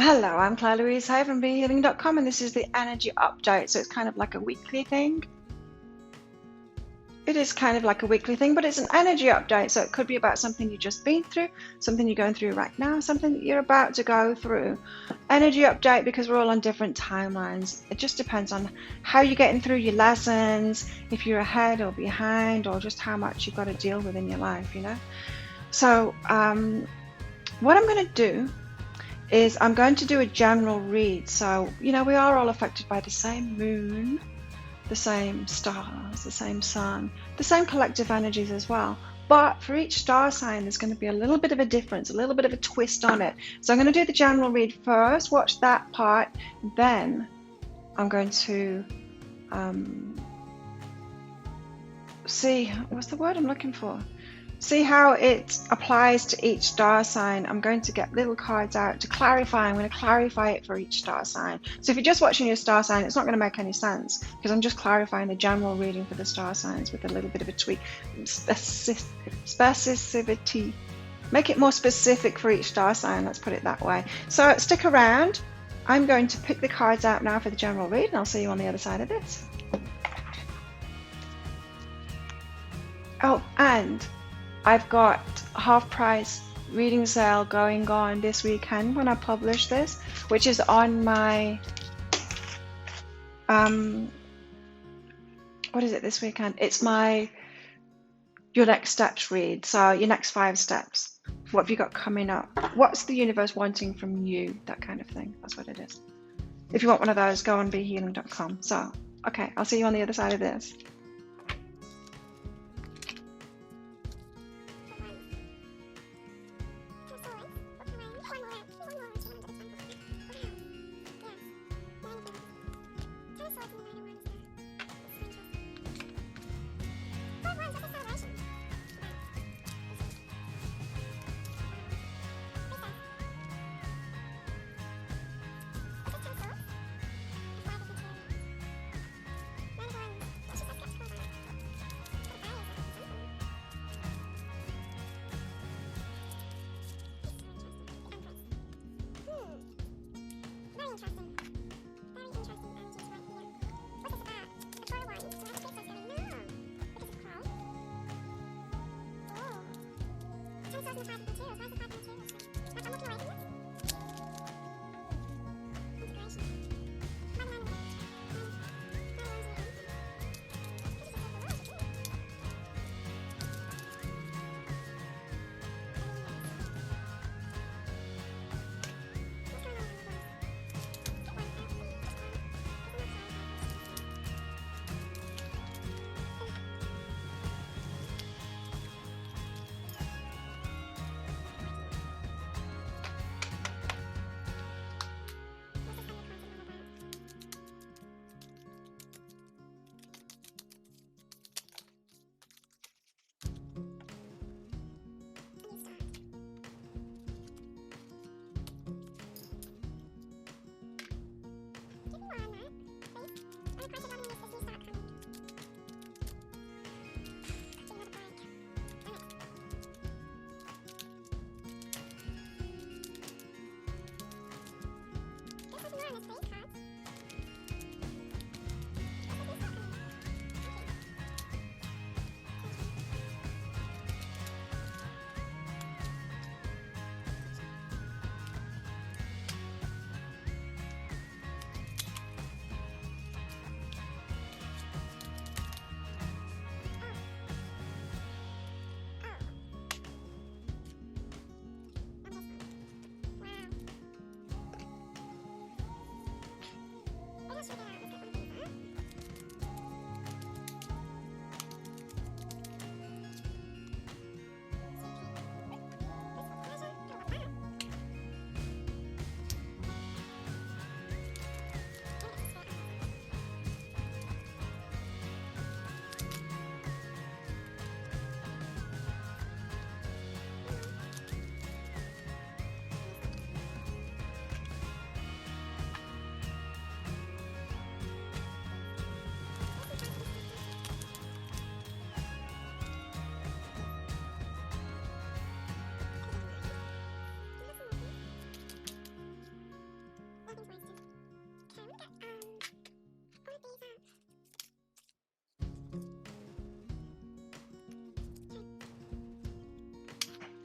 Hello, I'm Claire Louise Hay from BeHealing.com, and this is the energy update. So it's kind of like a weekly thing. It is kind of like a weekly thing, but it's an energy update. So it could be about something you've just been through, something you're going through right now, something that you're about to go through. Energy update because we're all on different timelines. It just depends on how you're getting through your lessons, if you're ahead or behind, or just how much you've got to deal with in your life, you know. So what I'm going to do is I'm going to do a general read. So, you know, we are all affected by the same moon, the same stars, the same sun, the same collective energies as well. But for each star sign, there's going to be a little bit of a difference, a little bit of a twist on it. So I'm going to do the general read first, watch that part, then I'm going to see, what's the word I'm looking for? See how it applies to each star sign. I'm going to get little cards out to clarify. I'm going to clarify it for each star sign. So if you're just watching your star sign, it's not going to make any sense because I'm just clarifying the general reading for the star signs with a little bit of a tweak. Specificity. Make it more specific for each star sign, let's put it that way. So stick around. I'm going to pick the cards out now for the general read, and I'll see you on the other side of this. Oh, and I've got a half price reading sale going on this weekend when I publish this, which is on my what is it this weekend? It's my your next steps read. So your next 5 steps. What have you got coming up? What's the universe wanting from you? That kind of thing. That's what it is. If you want one of those, go on BeHealing.com. So, okay, I'll see you on the other side of this.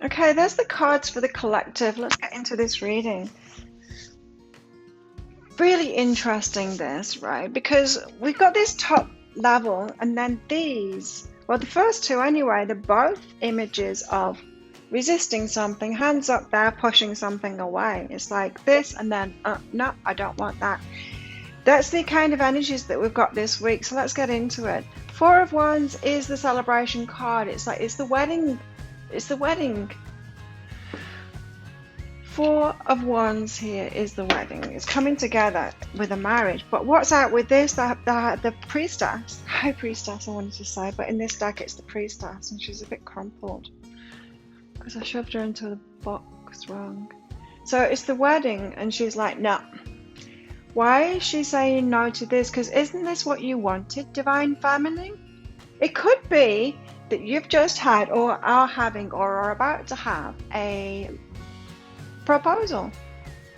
Okay, there's the cards for the collective. Let's get into this reading. Really interesting this, right? Because we've got this top level and then these, well, the first two anyway, they're both images of resisting something, hands up there, pushing something away. It's like this and then, no, I don't want that. That's the kind of energies that we've got this week. So let's get into it. Four of Wands is the celebration card. It's like, it's the wedding. It's the wedding. Four of Wands here is the wedding. It's coming together with a marriage. But what's out with this? The priestess. High priestess, I wanted to say. But in this deck, it's the priestess. And she's a bit crumpled. Because I shoved her into the box wrong. So it's the wedding. And she's like, no. Why is she saying no to this? Because isn't this what you wanted, Divine Feminine? It could be that you've just had or are having or are about to have a proposal.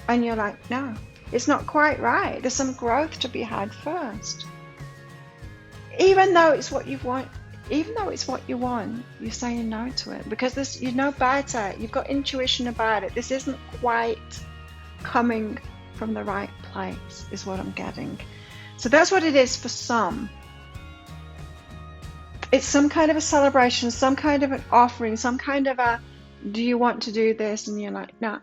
And you're like, no, it's not quite right. There's some growth to be had first. Even though it's what you want, you're saying no to it. Because you know better. You've got intuition about it. This isn't quite coming from the right place, is what I'm getting. So that's what it is for some. It's some kind of a celebration, some kind of an offering, some kind of a, do you want to do this? And you're like, no.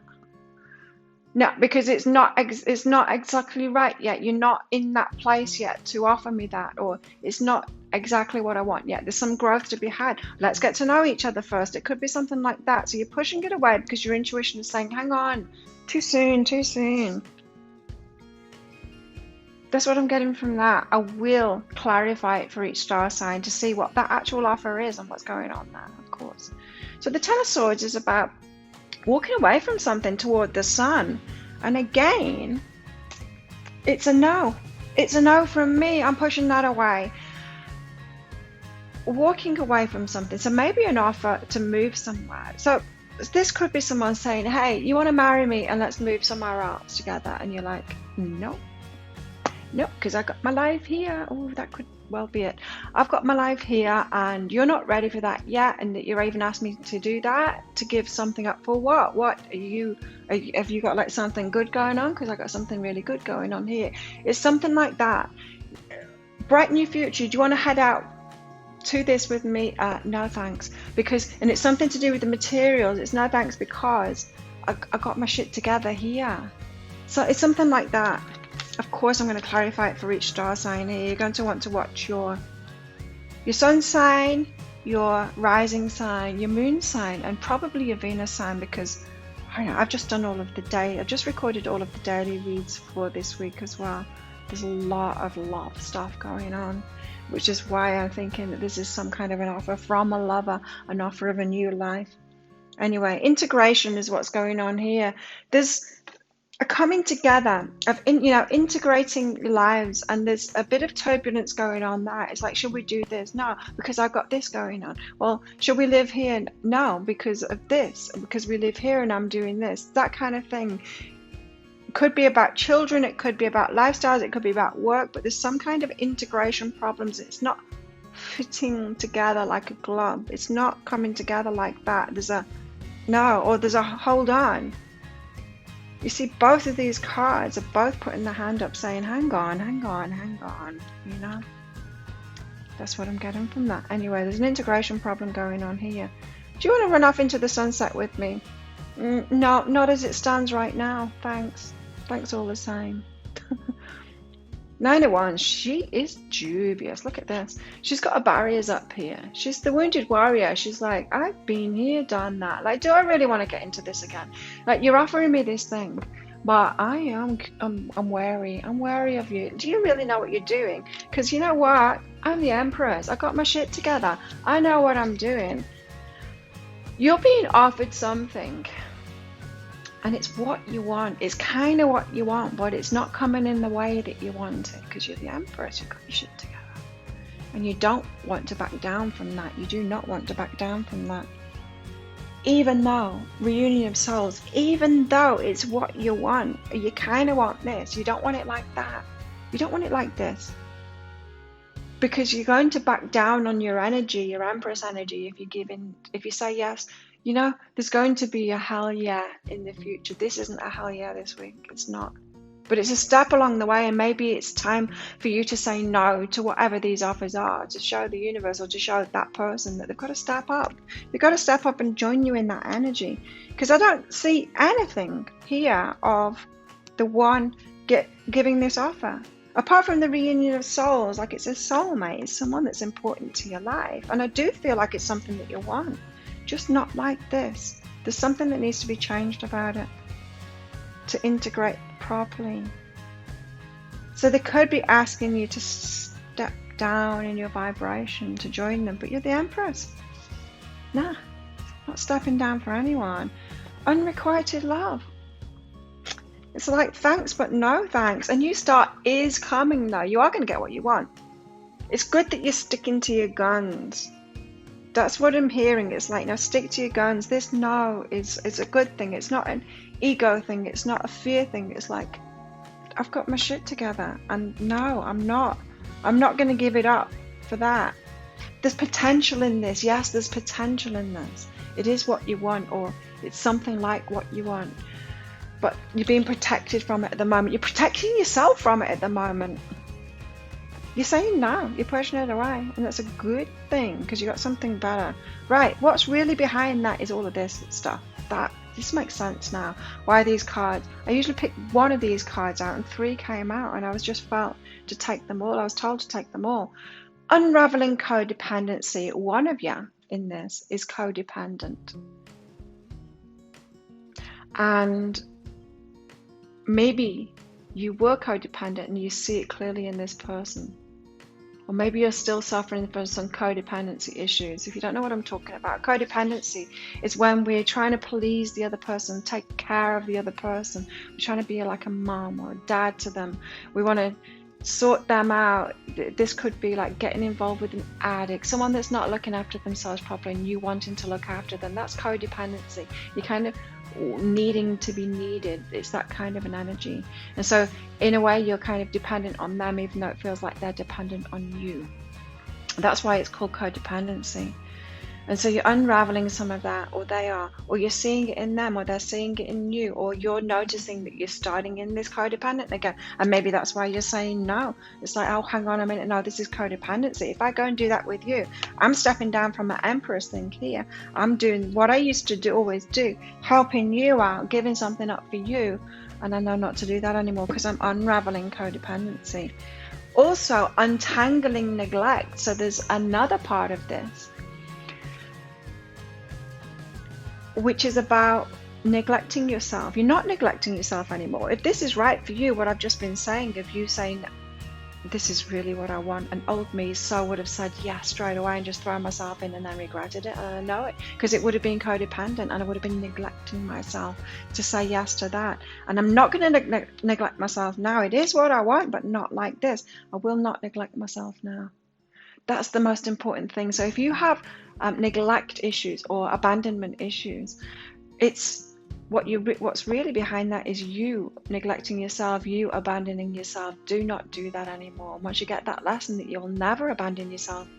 No, because it's not exactly right yet. You're not in that place yet to offer me that, or it's not exactly what I want yet. There's some growth to be had. Let's get to know each other first. It could be something like that. So you're pushing it away because your intuition is saying, hang on, too soon, too soon. That's what I'm getting from that. I will clarify it for each star sign to see what that actual offer is and what's going on there, of course. So the Ten of Swords is about walking away from something toward the sun. And again, it's a no. It's a no from me. I'm pushing that away. Walking away from something. So maybe an offer to move somewhere. So this could be someone saying, hey, you want to marry me and let's move somewhere else together. And you're like, no. No, because I got my life here. Oh, that could well be it. I've got my life here and you're not ready for that yet. And that you're even asked me to do that, to give something up for what? What have you got like something good going on? Because I got something really good going on here. It's something like that. Bright new future. Do you want to head out to this with me? No, thanks. And it's something to do with the materials. It's no thanks because I got my shit together here. So it's something like that. Of course, I'm going to clarify it for each star sign here. You're going to want to watch your sun sign, your rising sign, your moon sign, and probably your Venus sign, because I don't know, I've just done I've just recorded all of the daily reads for this week as well. There's a lot of stuff going on, which is why I'm thinking that this is some kind of an offer from a lover, an offer of a new life. Anyway, integration is what's going on here. There's a coming together of integrating lives, and there's a bit of turbulence going on there. It's like, should we do this? No, because I've got this going on. Well, should we live here? No, because of this, because we live here and I'm doing this. That kind of thing. It could be about children, it could be about lifestyles, it could be about work, but there's some kind of integration problems. It's not fitting together like a glove. It's not coming together like that. There's a no, or there's a hold on. You see, both of these cards are both putting their hand up saying, hang on, you know. That's what I'm getting from that. Anyway, there's an integration problem going on here. Do you want to run off into the sunset with me? No, not as it stands right now. Thanks. Thanks all the same. 9 of Wands, she is dubious. Look at this. She's got her barriers up here. She's the wounded warrior. She's like, I've been here, done that. Like, do I really want to get into this again? Like, you're offering me this thing, but I'm wary. I'm wary of you. Do you really know what you're doing? Because you know what? I'm the Empress. I got my shit together. I know what I'm doing. You're being offered something. And it's what you want. It's kind of what you want, but it's not coming in the way that you want it, because you're the Empress. You've got your shit together. And you don't want to back down from that. You do not want to back down from that. Even though, reunion of souls, even though it's what you want, you kind of want this. You don't want it like that. You don't want it like this. Because you're going to back down on your energy, your Empress energy, if you say yes. You know, there's going to be a hell yeah in the future. This isn't a hell yeah this week. It's not. But it's a step along the way, and maybe it's time for you to say no to whatever these offers are, to show the universe or to show that person that they've got to step up. They've got to step up and join you in that energy. Because I don't see anything here of the one giving this offer. Apart from the reunion of souls, like it's a soulmate, it's someone that's important to your life. And I do feel like it's something that you want. Just not like this. There's something that needs to be changed about it to integrate properly. So they could be asking you to step down in your vibration to join them, but you're the Empress. Nah, not stepping down for anyone. Unrequited love. It's like thanks but no thanks. A new start is coming though. You are going to get what you want. It's good that you're sticking to your guns. That's what I'm hearing. It's like, no, stick to your guns. This no is a good thing. It's not an ego thing. It's not a fear thing. It's like, I've got my shit together. And no, I'm not going to give it up for that. There's potential in this. Yes, there's potential in this. It is what you want, or it's something like what you want. But you're being protected from it at the moment. You're protecting yourself from it at the moment. You're saying no, you're pushing it away, and that's a good thing because you got something better. Right, what's really behind that is all of this stuff. This makes sense now. Why these cards? I usually pick one of these cards out and 3 came out, and I was just felt to take them all. I was told to take them all. Unraveling codependency. One of you in this is codependent. And maybe you were codependent and you see it clearly in this person. Or maybe you're still suffering from some codependency issues. If you don't know what I'm talking about, codependency is when we're trying to please the other person, take care of the other person. We're trying to be like a mom or a dad to them. We want to sort them out. This could be like getting involved with an addict, someone that's not looking after themselves properly and you wanting to look after them. That's codependency. You're kind of needing to be needed. It's that kind of an energy. And so in a way you're kind of dependent on them, even though it feels like they're dependent on you. That's why it's called codependency. And so you're unraveling some of that, or they are, or you're seeing it in them, or they're seeing it in you, or you're noticing that you're starting in this codependent again. And maybe that's why you're saying no. It's like, oh, hang on a minute, no, this is codependency. If I go and do that with you, I'm stepping down from my Empress thing here. I'm doing what I used to always do, helping you out, giving something up for you. And I know not to do that anymore because I'm unraveling codependency. Also, untangling neglect. So there's another part of this, which is about neglecting yourself. You're not neglecting yourself anymore. If this is right for you, what I've just been saying, of you saying, this is really what I want, and old me so would have said yes straight away and just thrown myself in and then regretted it. And I know it, because it would have been codependent and I would have been neglecting myself to say yes to that. And I'm not going to neglect myself now. It is what I want, but not like this. I will not neglect myself now. That's the most important thing. So if you have neglect issues or abandonment issues, it's what's really behind that is you neglecting yourself, you abandoning yourself. Do not do that anymore. Once you get that lesson that you'll never abandon yourself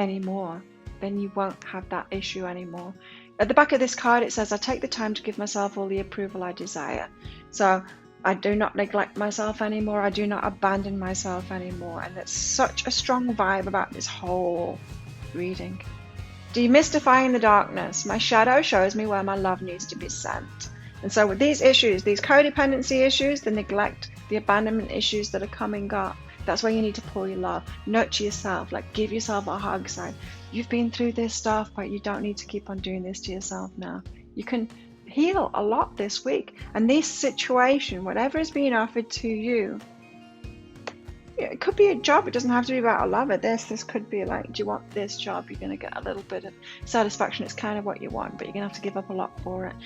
anymore, then you won't have that issue anymore. At the back of this card it says, I take the time to give myself all the approval I desire. So I do not neglect myself anymore. I do not abandon myself anymore. And that's such a strong vibe about this whole reading. Demystifying the darkness. My shadow shows me where my love needs to be sent. And so with these issues, these codependency issues, the neglect, the abandonment issues that are coming up, that's where you need to pour your love. Nurture yourself, like give yourself a hug. Say, you've been through this stuff, but you don't need to keep on doing this to yourself now. You can heal a lot this week. And this situation, whatever is being offered to you, it could be a job. It doesn't have to be about a lover. This could be like, do you want this job? You're going to get a little bit of satisfaction. It's kind of what you want, but you're going to have to give up a lot for it.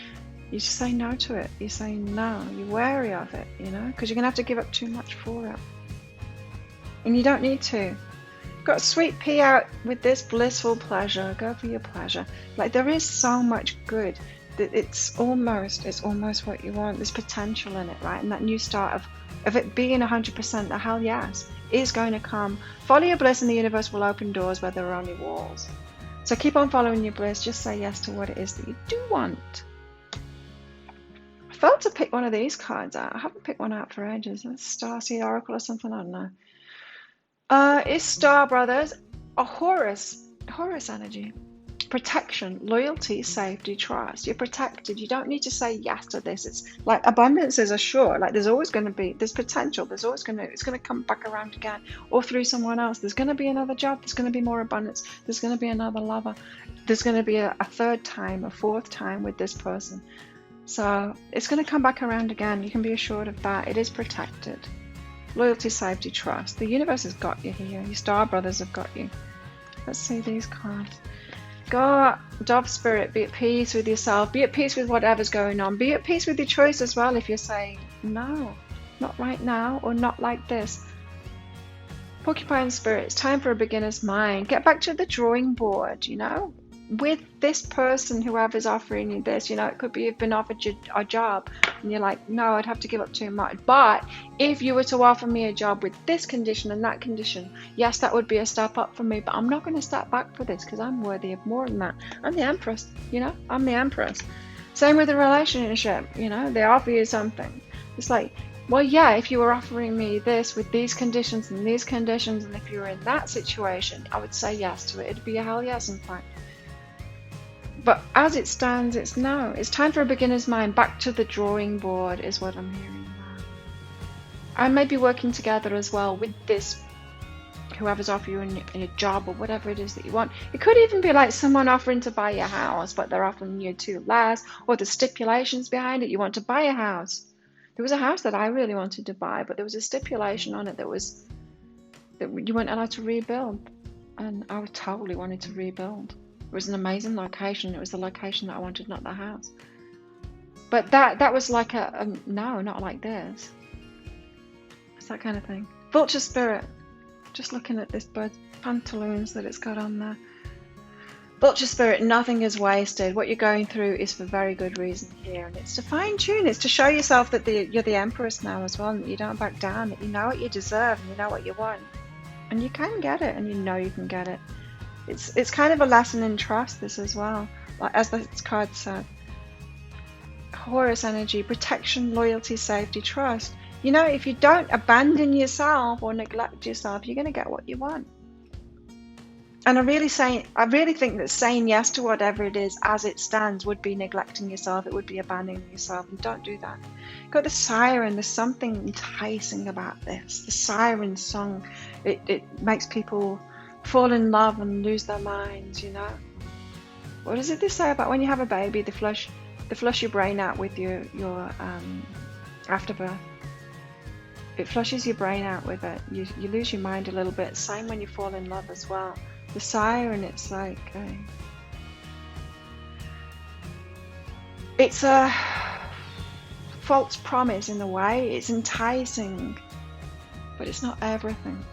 You just say no to it. You say no. You're wary of it, you know, because you're going to have to give up too much for it. And you don't need to. Got a sweet pea out with this blissful pleasure. Go for your pleasure. Like there is so much good that it's almost what you want. There's potential in it, right? And that new start of it being 100%, the hell yes, is going to come. Follow your bliss and the universe will open doors where there are only walls. So keep on following your bliss. Just say yes to what it is that you do want. I felt to pick one of these cards out. I haven't picked one out for ages. It's Starseed Oracle or something, I don't know. It's Star Brothers, a Horus energy. Protection, loyalty, safety, trust. You're protected. You don't need to say yes to this. It's like abundance is assured. Like there's always going to be, there's potential. There's always it's going to come back around again, or through someone else. There's going to be another job. There's going to be more abundance. There's going to be another lover. There's going to be a third time, a fourth time with this person. So it's going to come back around again. You can be assured of that. It is protected. Loyalty, safety, trust. The universe has got you here. Your Star Brothers have got you. Let's see these cards. God, Dove Spirit, be at peace with yourself. Be at peace with whatever's going on. Be at peace with your choice as well if you're saying, no, not right now, or not like this. Porcupine Spirit, it's time for a beginner's mind. Get back to the drawing board, you know, with this person, whoever's offering you this. You know, it could be you've been offered a job and you're like, no, I'd have to give up too much. But if you were to offer me a job with this condition and that condition, yes, that would be a step up for me, but I'm not going to step back for this because I'm worthy of more than that. I'm the Empress, you know, I'm the Empress. Same with a relationship, you know, they offer you something. It's like, well, yeah, if you were offering me this with these conditions and these conditions, and if you were in that situation, I would say yes to it. It'd be a hell yes, in fact. But as it stands, it's no. It's time for a beginner's mind. Back to the drawing board is what I'm hearing now. And maybe working together as well with this, whoever's offering you a job or whatever it is that you want. It could even be like someone offering to buy your house, but they're offering you too less, or the stipulations behind it. You want to buy a house. There was a house that I really wanted to buy, but there was a stipulation on it that you weren't allowed to rebuild. And I totally wanted to rebuild. It was an amazing location. It was the location that I wanted, not the house. But that was like no, not like this. It's that kind of thing. Vulture Spirit. Just looking at this bird's pantaloons that it's got on there. Vulture Spirit, nothing is wasted. What you're going through is for very good reason here. And it's to fine tune. It's to show yourself that you're the Empress now as well. And that you don't back down. That you know what you deserve and you know what you want. And you can get it, and you know you can get it. It's kind of a lesson in trust, this as well. Like, as this card said. Horus energy, protection, loyalty, safety, trust. You know, if you don't abandon yourself or neglect yourself, you're going to get what you want. And I really think that saying yes to whatever it is as it stands would be neglecting yourself. It would be abandoning yourself. And don't do that. Got the siren. There's something enticing about this. The siren song. It makes people fall in love and lose their minds, you know. What does it they say about when you have a baby, they flush your brain out with your afterbirth. It flushes your brain out with it. You lose your mind a little bit. Same when you fall in love as well. The siren, it's like it's a false promise in a way. It's enticing, but it's not everything.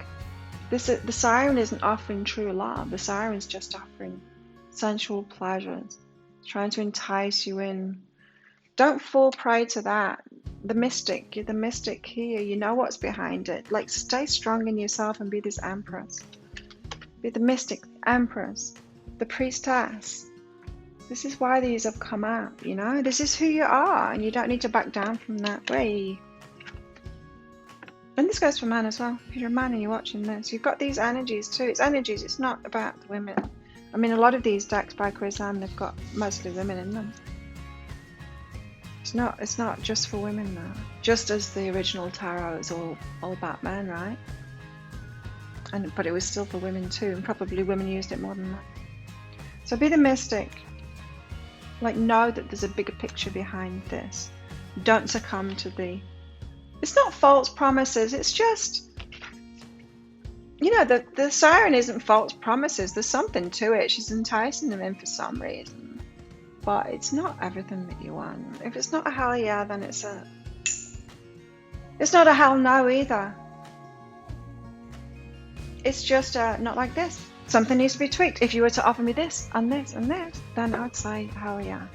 The siren isn't offering true love. The siren's just offering sensual pleasures, trying to entice you in. Don't fall prey to that. The mystic, you're the mystic here. You know what's behind it. Like, stay strong in yourself and be this Empress. Be the mystic Empress, the priestess. This is why these have come out, you know. This is who you are, and you don't need to back down from that way. And this goes for men as well. If you're a man and you're watching this, you've got these energies too. It's energies, it's not about the women. I mean, a lot of these decks by Chris Ann, they've got mostly women in them. It's not just for women now. Just as the original tarot is all about men, right? But it was still for women too, and probably women used it more than that. So be the mystic. Like, know that there's a bigger picture behind this. Don't succumb to it's not false promises, it's just, you know, the siren isn't false promises. There's something to it. She's enticing them in for some reason. But it's not everything that you want. If it's not a hell yeah, then it's not a hell no either. It's just not like this. Something needs to be tweaked. If you were to offer me this and this and this, then I'd say hell yeah.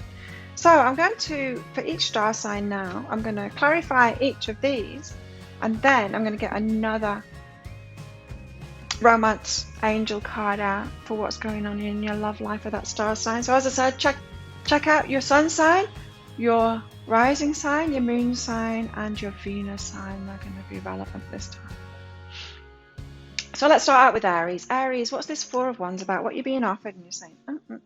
So I'm going to, for each star sign now, I'm going to clarify each of these, and then I'm going to get another romance angel card out for what's going on in your love life with that star sign. So as I said, check out your sun sign, your rising sign, your moon sign, and your Venus sign. They're going to be relevant this time. So let's start out with Aries. Aries, what's this Four of Wands about? What you're being offered, and you're saying,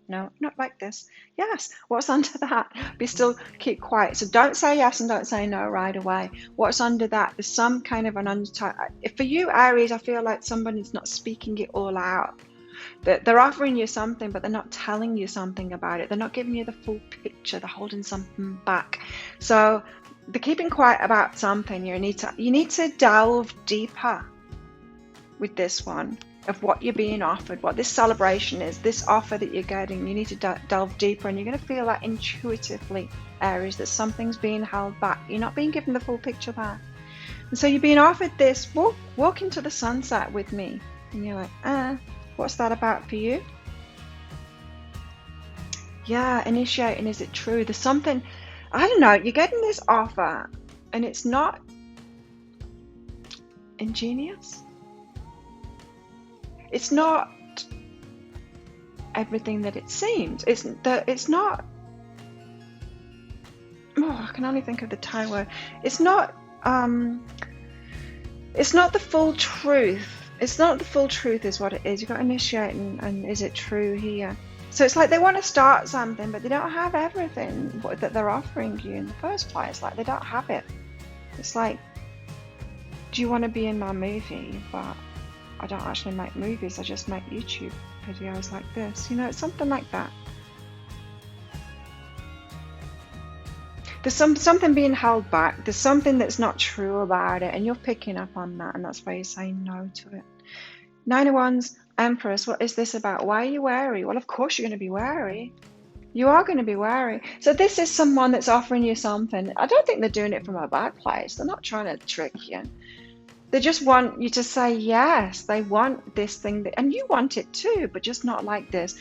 no, not like this. Yes, what's under that? Be still, keep quiet. So don't say yes and don't say no right away. What's under that? There's some kind of an for you, Aries, I feel like somebody's not speaking it all out. They're offering you something, but they're not telling you something about it. They're not giving you the full picture. They're holding something back. So they're keeping quiet about something. You need to delve deeper with this one of what you're being offered, what this celebration is, this offer that you're getting. You need to delve deeper, and you're going to feel that intuitively, Aries, that something's being held back. You're not being given the full picture back. And so you're being offered this, walk into the sunset with me. And you're like, what's that about for you? Yeah, initiating, is it true? There's something, I don't know, you're getting this offer and it's not ingenious. It's not everything that it seems. It's not, I can only think of the Thai word. It's not the full truth. It's not the full truth is what it is. You've got initiating and is it true here? So it's like they want to start something, but they don't have everything that they're offering you in the first place. Like they don't have it. It's like, do you want to be in my movie? But I don't actually make movies. I just make YouTube videos like this. You know, it's something like that. There's something being held back. There's something that's not true about it, and you're picking up on that, and that's why you're saying no to it. 9 of Wands, Empress, what is this about? Why are you wary? Well, of course you're going to be wary. You are going to be wary. So this is someone that's offering you something. I don't think they're doing it from a bad place. They're not trying to trick you. They just want you to say yes. They want this thing, and you want it too, but just not like this.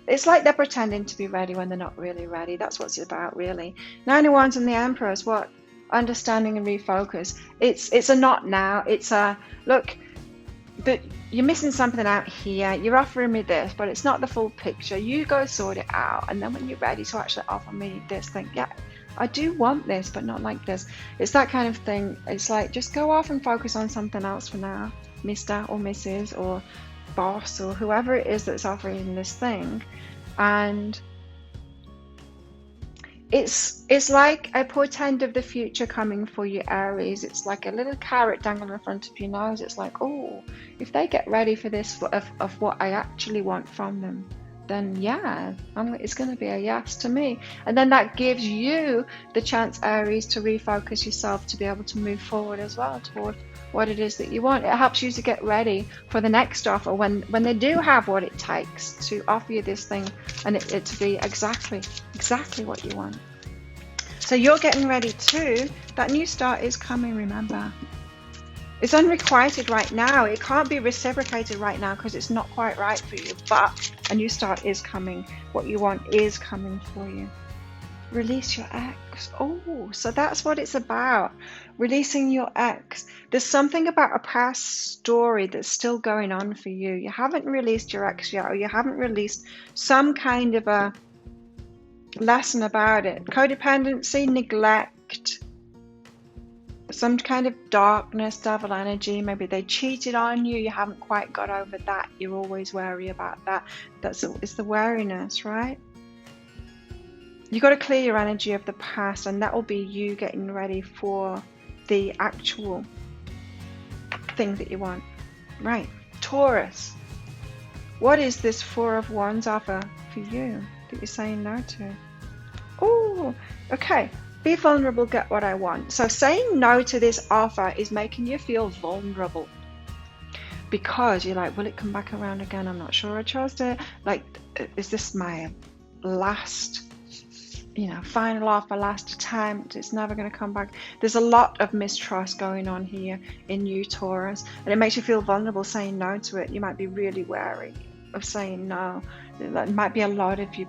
It's like they're pretending to be ready when they're not really ready. That's what it's about, really. 9 of Wands and the Empress, what? Understanding and refocus. It's a not now. It's a, look, but you're missing something out here. You're offering me this, but it's not the full picture. You go sort it out. And then when you're ready to actually offer me this thing, yeah, I do want this, but not like this. It's that kind of thing. It's like, just go off and focus on something else for now, Mr. or Mrs. or boss or whoever it is that's offering this thing. And it's like a portend of the future coming for you, Aries. It's like a little carrot dangling in front of your nose. It's like, oh, if they get ready for this of what I actually want from them, then yeah, it's going to be a yes to me. And then that gives you the chance, Aries, to refocus yourself to be able to move forward as well toward what it is that you want. It helps you to get ready for the next offer when they do have what it takes to offer you this thing, and it to be exactly what you want. So you're getting ready too. That new start is coming, remember. It's unrequited right now. It can't be reciprocated right now because it's not quite right for you, but a new start is coming. What you want is coming for you. Release your ex. Oh, so that's what it's about. Releasing your ex. There's something about a past story that's still going on for you. You haven't released your ex yet, or you haven't released some kind of a lesson about it. Codependency, neglect, some kind of darkness, devil energy. Maybe they cheated on you. You haven't quite got over that. You're always wary about that. It's the wariness, right? You've got to clear your energy of the past, and that will be you getting ready for the actual thing that you want. Right. Taurus. What is this Four of Wands offer for you that you're saying no to? Oh, okay. Be vulnerable, get what I want. So saying no to this offer is making you feel vulnerable, because you're like, will it come back around again? I'm not sure I chose it. Like, is this my last, final offer, last attempt? It's never going to come back. There's a lot of mistrust going on here in you, Taurus, and it makes you feel vulnerable saying no to it. You might be really wary. of saying no. That might be a lot of you,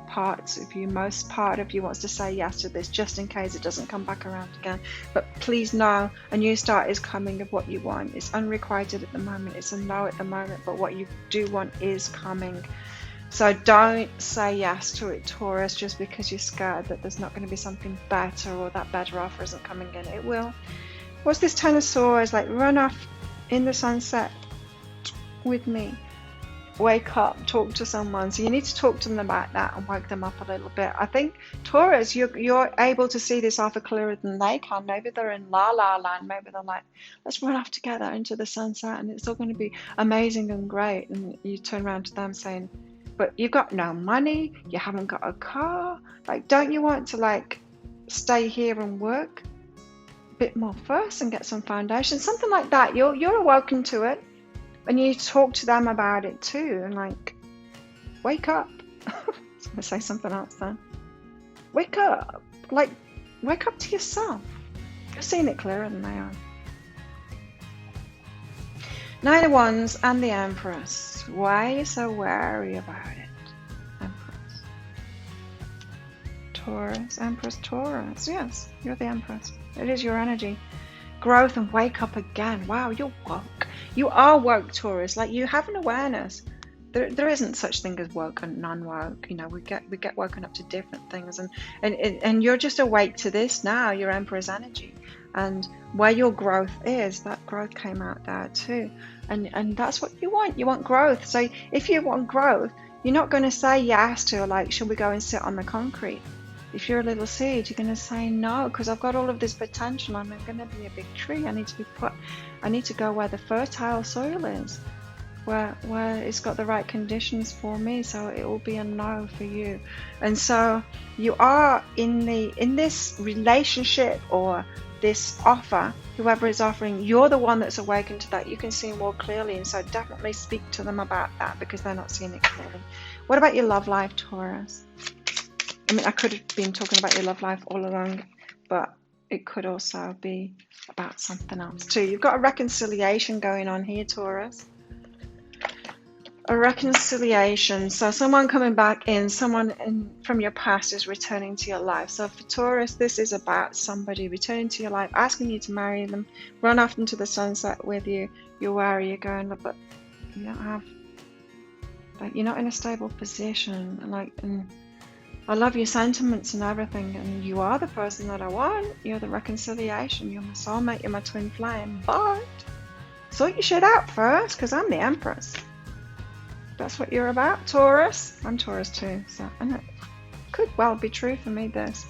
most part of you wants to say yes to this just in case it doesn't come back around again. But please know, a new start is coming of what you want. It's unrequited at the moment, it's a no at the moment, but what you do want is coming. So don't say yes to it, Taurus, just because you're scared that there's not going to be something better, or that better offer isn't coming in. It will. What's this Ten of Swords? Like, run off in the sunset with me. Wake up, talk to someone. So you need to talk to them about that and wake them up a little bit. I think, Taurus, you're able to see this offer clearer than they can. Maybe they're in la la land. Maybe they're like, let's run off together into the sunset and it's all going to be amazing and great. And you turn around to them saying, but you've got no money, you haven't got a car. Like, don't you want to like stay here and work a bit more first and get some foundation? Something like that. You're awoken to it. And you talk to them about it too, and like, wake up. I was going to say something else then. Wake up. Like, wake up to yourself. You're seeing it clearer than they are. Nine of Wands and the Empress. Why are you so wary about it? Empress. Taurus. Empress, Taurus. Yes, you're the Empress. It is your energy. Growth and wake up again. Wow, you're woke. You are woke, Taurus. Like, you have an awareness. There isn't such thing as woke and non-woke. You know, we get woken up to different things, and you're just awake to this now. Your Emperor's energy, and where your growth is, that growth came out there too, and that's what you want. You want growth. So if you want growth, you're not going to say yes to like, should we go and sit on the concrete? If you're a little seed, you're going to say no, because I've got all of this potential. I'm going to be a big tree. I need to go where the fertile soil is, where it's got the right conditions for me. So it will be a no for you. And so you are in this relationship or this offer, whoever is offering, you're the one that's awakened to that. You can see more clearly, and so definitely speak to them about that, because they're not seeing it clearly. What about your love life, Taurus? I mean, I could have been talking about your love life all along, but it could also be about something else too. You've got a reconciliation going on here, Taurus. A reconciliation. So someone coming back in, someone from your past is returning to your life. So for Taurus, this is about somebody returning to your life, asking you to marry them, run off into the sunset with you. You're wary, you're going, but you don't have, like, you're not in a stable position. And I love your sentiments and everything, and you are the person that I want. You're the reconciliation. You're my soulmate. You're my twin flame. But sort your shit out first, because I'm the Empress. That's what you're about, Taurus. I'm Taurus too, so and it could well be true for me. This,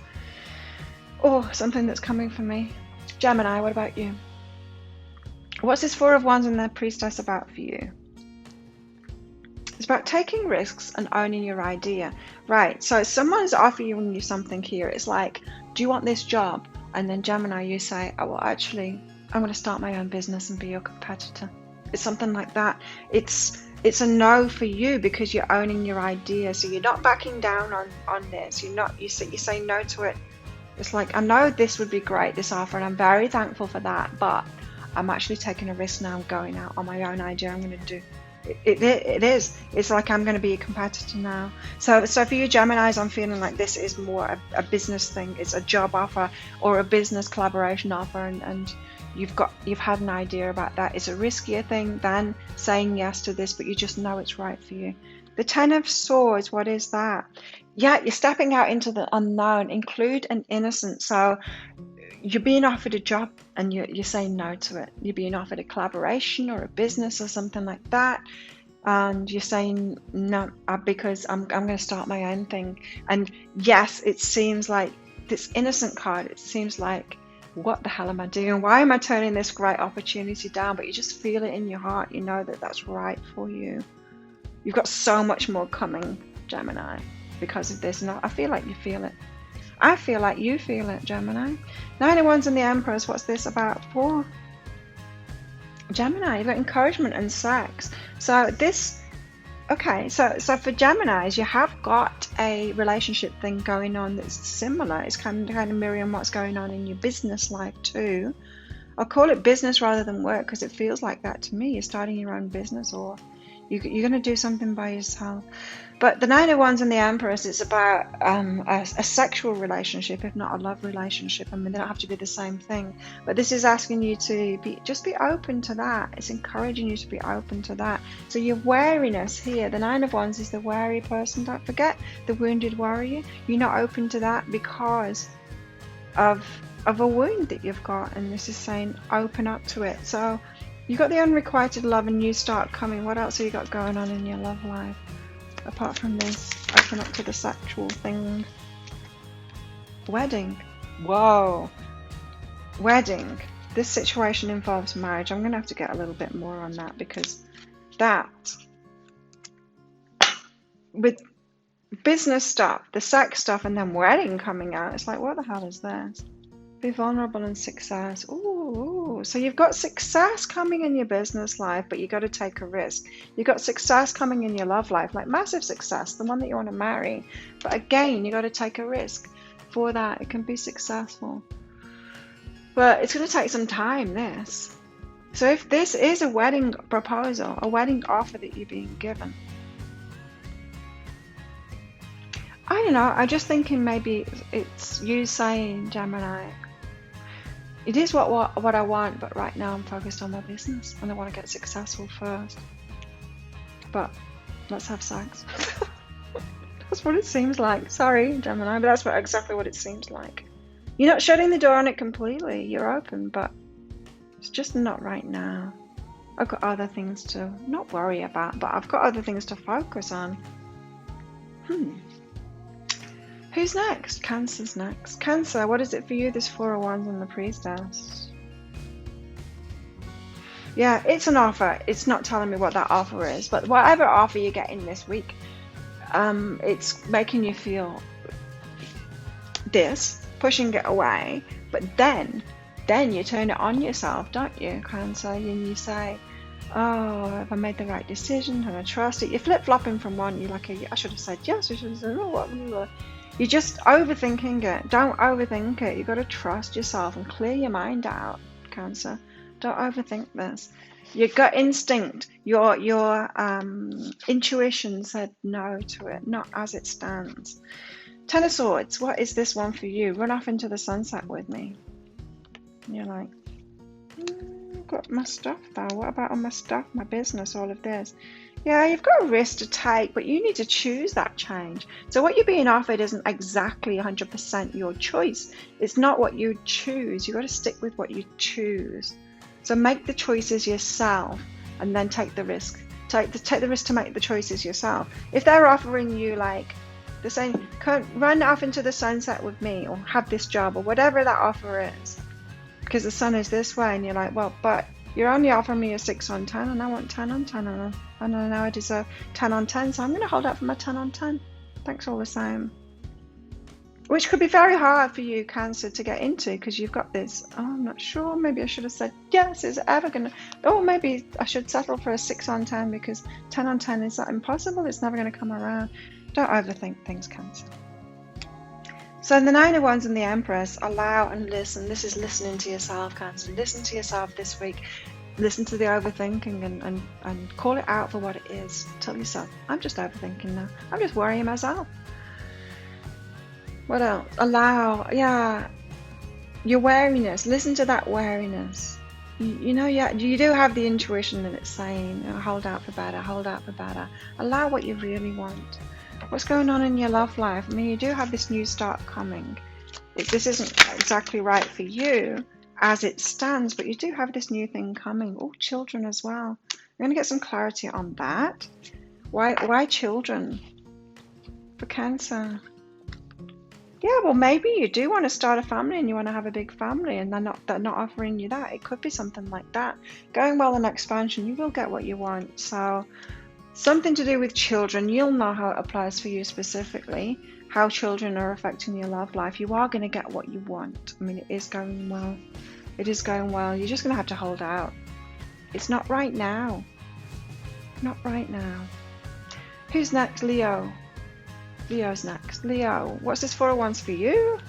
or something that's coming for me. Gemini, what about you? What's this Four of Wands and the Priestess about for you? It's about taking risks and owning your idea. Right, so someone's offering you something here. It's like, do you want this job? And then Gemini, you say, oh, well, actually, I'm going to start my own business and be your competitor. It's something like that. It's a no for you because you're owning your idea. So you're not backing down on this. You say no to it. It's like, I know this would be great, this offer, and I'm very thankful for that, but I'm actually taking a risk now. I'm going out on my own idea. I'm going to do it is. It's like I'm going to be a competitor now. So for you Geminis, I'm feeling like this is more a business thing. It's a job offer or a business collaboration offer, and you've had an idea about that. It's a riskier thing than saying yes to this, but you just know it's right for you. The Ten of Swords, what is that? Yeah, you're stepping out into the unknown. Include an innocent. So you're being offered a job and you're saying no to it. You're being offered a collaboration or a business or something like that, and you're saying no because I'm going to start my own thing. And yes, it seems like this innocent card, it seems like, what the hell am I doing? Why am I turning this great opportunity down? But you just feel it in your heart. You know that that's right for you. You've got so much more coming, Gemini, because of this. And I feel like you feel it. I feel like you feel it, Gemini. Nine of Wands and the Empress. What's this about for Gemini? You've got encouragement and sex. So this, okay, so for Geminis, you have got a relationship thing going on that's similar. It's kind of mirroring what's going on in your business life too. I'll call it business rather than work because it feels like that to me. You're starting your own business, or You're going to do something by yourself. But the Nine of Wands and the Empress is about a sexual relationship, if not a love relationship. I mean, they don't have to be the same thing. But this is asking you to just be open to that. It's encouraging you to be open to that. So your wariness here, the Nine of Wands is the wary person. Don't forget the wounded warrior. You're not open to that because of a wound that you've got. And this is saying open up to it. So you've got the unrequited love and new start coming. What else have you got going on in your love life? Apart from this, open up to the sexual thing. Wedding. Whoa. Wedding. This situation involves marriage. I'm going to have to get a little bit more on that, because that, with business stuff, the sex stuff, and then wedding coming out, it's like, what the hell is this? Be vulnerable and success. Ooh, so you've got success coming in your business life, but you got to take a risk. You've got success coming in your love life, like massive success, the one that you want to marry. But again, you got to take a risk for that. It can be successful, but it's going to take some time, this. So if this is a wedding proposal, a wedding offer that you're being given, I don't know, I'm just thinking maybe it's you saying, Gemini, it is what I want, but right now I'm focused on my business and I want to get successful first. But let's have sex. That's what it seems like. Sorry, Gemini, but that's exactly what it seems like. You're not shutting the door on it completely. You're open, but it's just not right now. I've got other things to not worry about, but I've got other things to focus on. Who's next? Cancer's next. Cancer, what is it for you? This Four of Wands and the Priestess. Yeah, it's an offer. It's not telling me what that offer is, but whatever offer you're getting this week, it's making you feel this, pushing it away, but then you turn it on yourself, don't you, Cancer? And you say, oh, have I made the right decision? Can I trust it? You're flip-flopping from one. You're like, I should have said yes, I should have said no, what? You're just overthinking it. Don't overthink it. You've got to trust yourself and clear your mind out, Cancer. Don't overthink this. Your gut instinct, your intuition said no to it, not as it stands. Ten of Swords, what is this one for you? Run off into the sunset with me. And you're like, I've got my stuff though. What about all my stuff, my business, all of this? Yeah, you've got a risk to take, but you need to choose that change. So what you're being offered isn't exactly 100% your choice. It's not what you choose. You've got to stick with what you choose. So make the choices yourself and then take the risk. Take the risk to make the choices yourself. If they're offering you, like, they're saying, run off into the sunset with me, or have this job, or whatever that offer is, because the sun is this way, and you're like, well, but you're only offering me a 6 on 10, and I want 10 on 10, and I know I deserve 10 on 10, so I'm going to hold out for my 10 on 10. Thanks all the same. Which could be very hard for you, Cancer, to get into, because you've got this, oh, I'm not sure, maybe I should have said yes, is it ever going to, oh, maybe I should settle for a 6 on 10, because 10 on 10 is that impossible, it's never going to come around. Don't overthink things, Cancer. So the Nine of Wands and the Empress, allow and listen. This is listening to yourself, Cancer. Listen to yourself this week. Listen to the overthinking and call it out for what it is. Tell yourself, I'm just overthinking now. I'm just worrying myself. What else? Allow, yeah, your wariness. Listen to that wariness. You know, yeah, you do have the intuition that it's saying, hold out for better, hold out for better. Allow what you really want. What's going on in your love life? I mean, you do have this new start coming. This isn't exactly right for you as it stands, but you do have this new thing coming. Oh, children as well. I'm going to get some clarity on that. Why children for Cancer? Yeah, well, maybe you do want to start a family and you want to have a big family, and they're not offering you that. It could be something like that. Going well in expansion, you will get what you want. So something to do with children. You'll know how it applies for you specifically, how children are affecting your love life. You are going to get what you want. I mean, it is going well. It is going well. You're just going to have to hold out. It's not right now. Not right now. Who's next? Leo. Leo's next. Leo, what's this Four of Wands for you?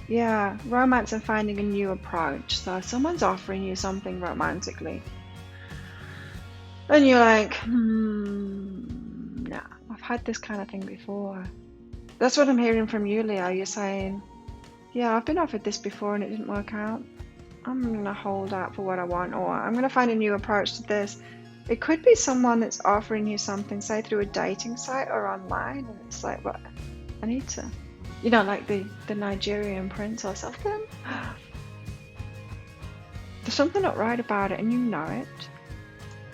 Yeah, romance and finding a new approach. So someone's offering you something romantically. And you're like, nah, I've had this kind of thing before. That's what I'm hearing from you, Leo. You're saying, yeah, I've been offered this before and it didn't work out. I'm going to hold out for what I want, or I'm going to find a new approach to this. It could be someone that's offering you something, say through a dating site or online, and it's like, well, I need to, you know, like the Nigerian prince or something. There's something not right about it, and you know it.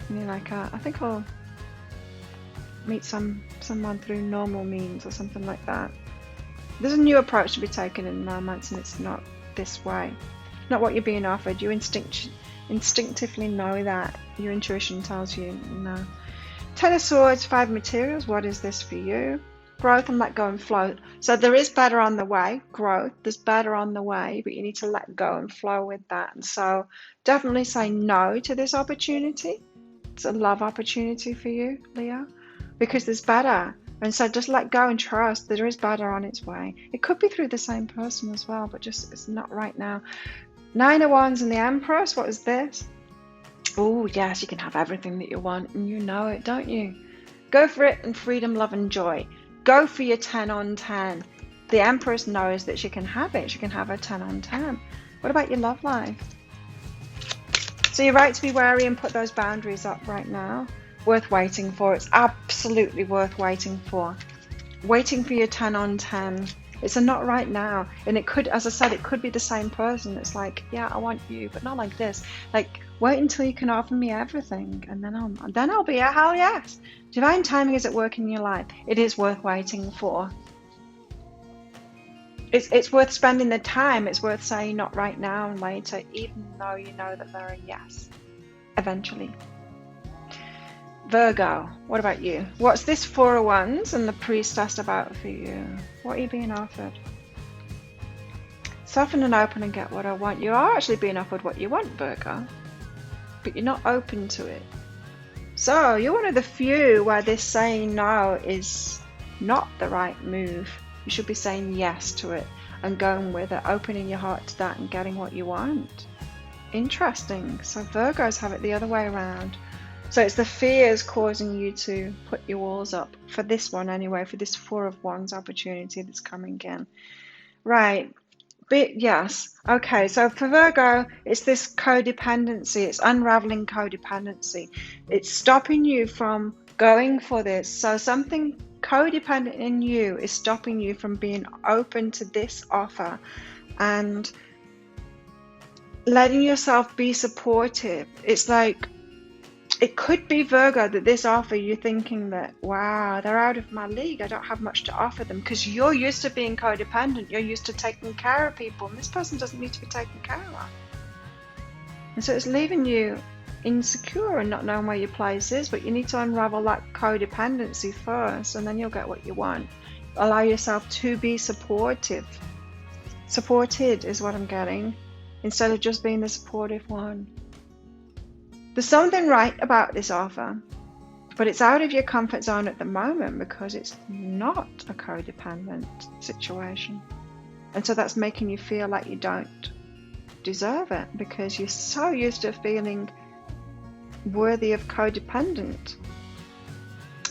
And you're like, I think I'll meet someone through normal means or something like that. There's a new approach to be taken in romance, and it's not this way. Not what you're being offered. You instinctively know that. Your intuition tells you no. 10 of Swords, 5 materials. What is this for you? Growth and let go and float. So there is better on the way. Growth. There's better on the way, but you need to let go and flow with that. And so definitely say no to this opportunity. It's a love opportunity for you, Leo, because there's better. And so just let go and trust there is better on its way. It could be through the same person as well, but just it's not right now. 9 of Wands and the Empress. What is this? Oh, yes, you can have everything that you want, and you know it, don't you? Go for it, and freedom, love, and joy. Go for your 10 on 10. The Empress knows that she can have it. She can have her 10 on 10. What about your love life? So you're right to be wary and put those boundaries up right now. Worth waiting for. It's absolutely worth waiting for. Waiting for your 10 on 10. It's a not right now. And it could, as I said, it could be the same person. It's like, yeah, I want you, but not like this. Like, wait until you can offer me everything, and then I'll be a hell yes. Divine timing is at work in your life. It is worth waiting for. It's worth spending the time. It's worth saying not right now and later, even though you know that they're a yes eventually. Virgo, what about you? What's this 4 of Wands and the Priestess about for you? What are you being offered? Soften and open and get what I want. You are actually being offered what you want, Virgo, but you're not open to it. So you're one of the few where this saying no is not the right move. You should be saying yes to it and going with it, opening your heart to that and getting what you want. Interesting. So Virgos have it the other way around. So it's the fears causing you to put your walls up, for this one anyway, for this 4 of Wands opportunity that's coming in. Right. But yes. Okay. So for Virgo, it's this codependency. It's unraveling codependency. It's stopping you from going for this. So something codependent in you is stopping you from being open to this offer and letting yourself be supportive. It's like, it could be, Virgo, that this offer, you're thinking that, wow, they're out of my league. I don't have much to offer them, because you're used to being codependent. You're used to taking care of people, and this person doesn't need to be taken care of. And so it's leaving you insecure and not knowing where your place is, but you need to unravel that codependency first, and then you'll get what you want. Allow yourself to be supportive. Supported is what I'm getting, instead of just being the supportive one. There's something right about this offer, but it's out of your comfort zone at the moment because it's not a codependent situation. And so that's making you feel like you don't deserve it, because you're so used to feeling worthy of codependent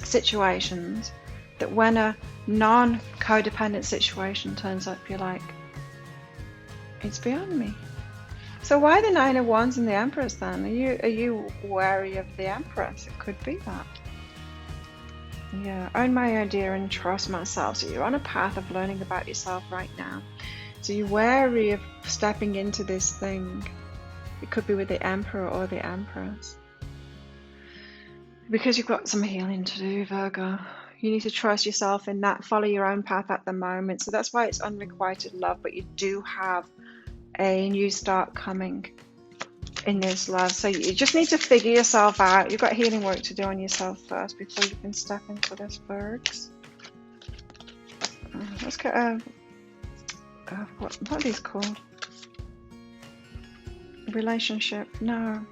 situations that when a non-codependent situation turns up, you're like, it's beyond me. So why the 9 of Wands and the Empress then? Are you wary of the Empress? It could be that. Yeah, own my idea and trust myself. So you're on a path of learning about yourself right now. So you're wary of stepping into this thing. It could be with the Emperor or the Empress. Because you've got some healing to do, Virgo. You need to trust yourself in that. Follow your own path at the moment. So that's why it's unrequited love, but you do have a new start coming in this love. So you just need to figure yourself out. You've got healing work to do on yourself first before you can step into this, Virgs. Let's get what are these called? Relationship? No.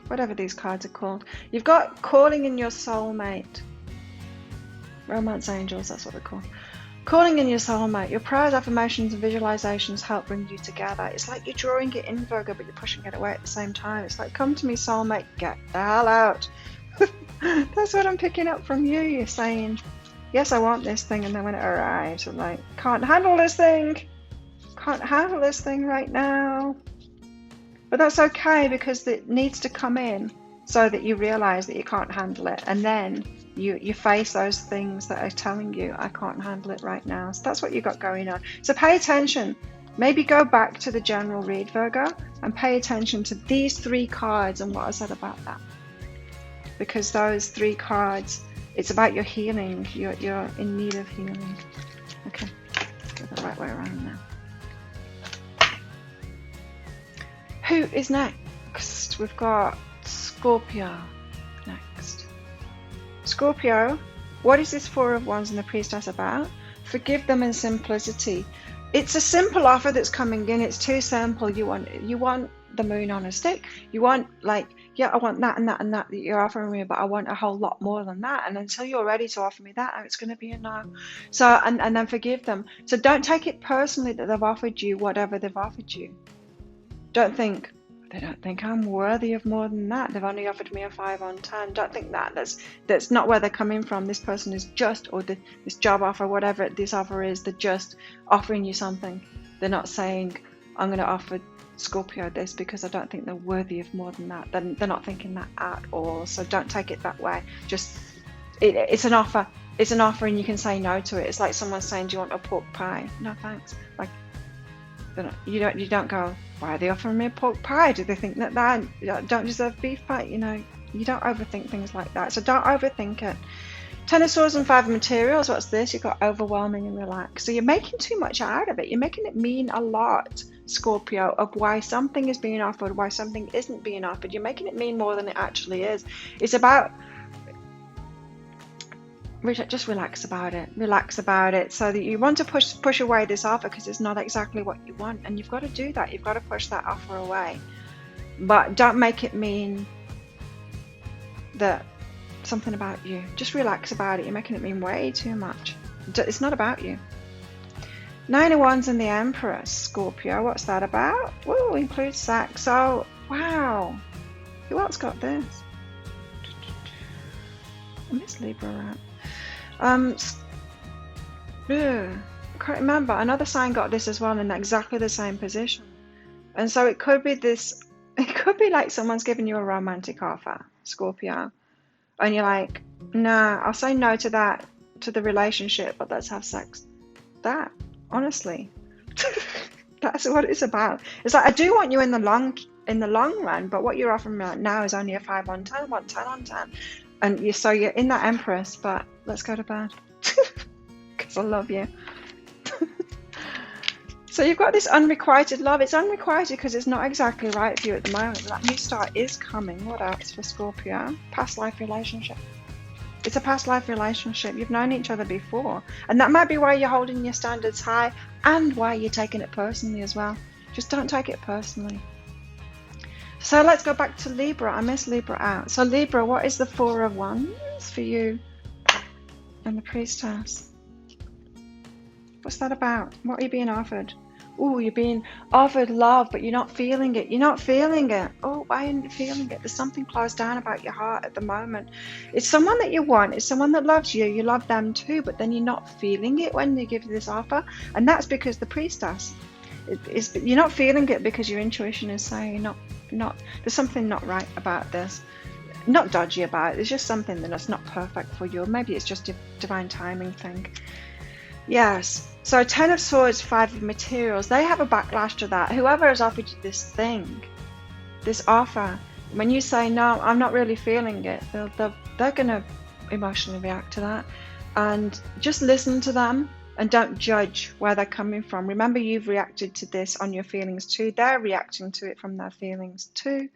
Whatever these cards are called. You've got calling in your soulmate. Romance angels, that's what they're called. Calling in your soulmate. Your prayers, affirmations, and visualizations help bring you together. It's like you're drawing it in, Virgo, but you're pushing it away at the same time. It's like, come to me, soulmate, get the hell out. That's what I'm picking up from you. You're saying, yes, I want this thing, and then when it arrives, I'm like, can't handle this thing. Can't handle this thing right now. But that's okay, because it needs to come in so that you realize that you can't handle it, and then you face those things that are telling you, I can't handle it right now. So that's what you got going on. So pay attention. Maybe go back to the general read, Virgo, and pay attention to these 3 cards and what I said about that. Because those 3 cards, it's about your healing. You're in need of healing. Okay, go the right way around now. Who is next? We've got Scorpio next. Scorpio, what is this 4 of Wands and the Priestess about? Forgive them in simplicity. It's a simple offer that's coming in. It's too simple. You want the moon on a stick. You want, like, yeah, I want that and that and that you're offering me, but I want a whole lot more than that. And until you're ready to offer me that, it's going to be a no. So, and then forgive them. So don't take it personally that they've offered you whatever they've offered you. Don't think, they don't think I'm worthy of more than that. They've only offered me a 5 on 10. Don't think that. That's not where they're coming from. This person is just, or this job offer, whatever this offer is, they're just offering you something. They're not saying, I'm going to offer Scorpio this because I don't think they're worthy of more than that. They're not thinking that at all. So don't take it that way. Just, it's an offer. It's an offer, and you can say no to it. It's like someone saying, do you want a pork pie? No, thanks. Like, you don't go, why are they offering me a pork pie? Do they think that I don't deserve beef pie? You don't overthink things like that. So don't overthink it. 10 of Swords and 5 of Materials. What's this? You've got overwhelming and relaxed. So you're making too much out of it. You're making it mean a lot, Scorpio, of why something is being offered, why something isn't being offered. You're making it mean more than it actually is. It's about, just relax about it, so that you want to push away this offer because it's not exactly what you want, and you've got to do that. You've got to push that offer away, but don't make it mean that something about you. Just relax about it. You're making it mean way too much. It's not about you. 9 of Wands and the Empress, Scorpio. What's that about? Whoa, includes sex. So, wow, who else got this? I miss Libra out. I can't remember. Another sign got this as well in exactly the same position. And so it could be this, it could be like someone's giving you a romantic offer, Scorpio. And you're like, nah, I'll say no to that, to the relationship, but let's have sex. That, honestly, that's what it's about. It's like, I do want you in the long run, but what you're offering me right now is only a 5 on 10, 10 on 10. And so you're in that Empress, but let's go to bed because I love you. So you've got this unrequited love. It's unrequited because it's not exactly right for you at the moment. That new start is coming. What else for Scorpio? Past life relationship. It's a past life relationship. You've known each other before. And that might be why you're holding your standards high and why you're taking it personally as well. Just don't take it personally. So let's go back to Libra. I missed Libra out. So Libra, what is the 4 of Wands for you and the Priestess? What's that about? What are you being offered? Oh, you're being offered love, but you're not feeling it. You're not feeling it. Oh, why aren't you feeling it? There's something closed down about your heart at the moment. It's someone that you want. It's someone that loves you. You love them too, but then you're not feeling it when they give you this offer. And that's because the Priestess. You're not feeling it because your intuition is saying there's something not right about this, not dodgy about it. It's just something that's not perfect for you. Or maybe it's just a divine timing thing. Yes. So 10 of Swords, 5 of Materials. They have a backlash to that. Whoever has offered you this thing, this offer, when you say no, I'm not really feeling it, they're going to emotionally react to that. And just listen to them. And don't judge where they're coming from. Remember, you've reacted to this on your feelings too. They're reacting to it from their feelings too.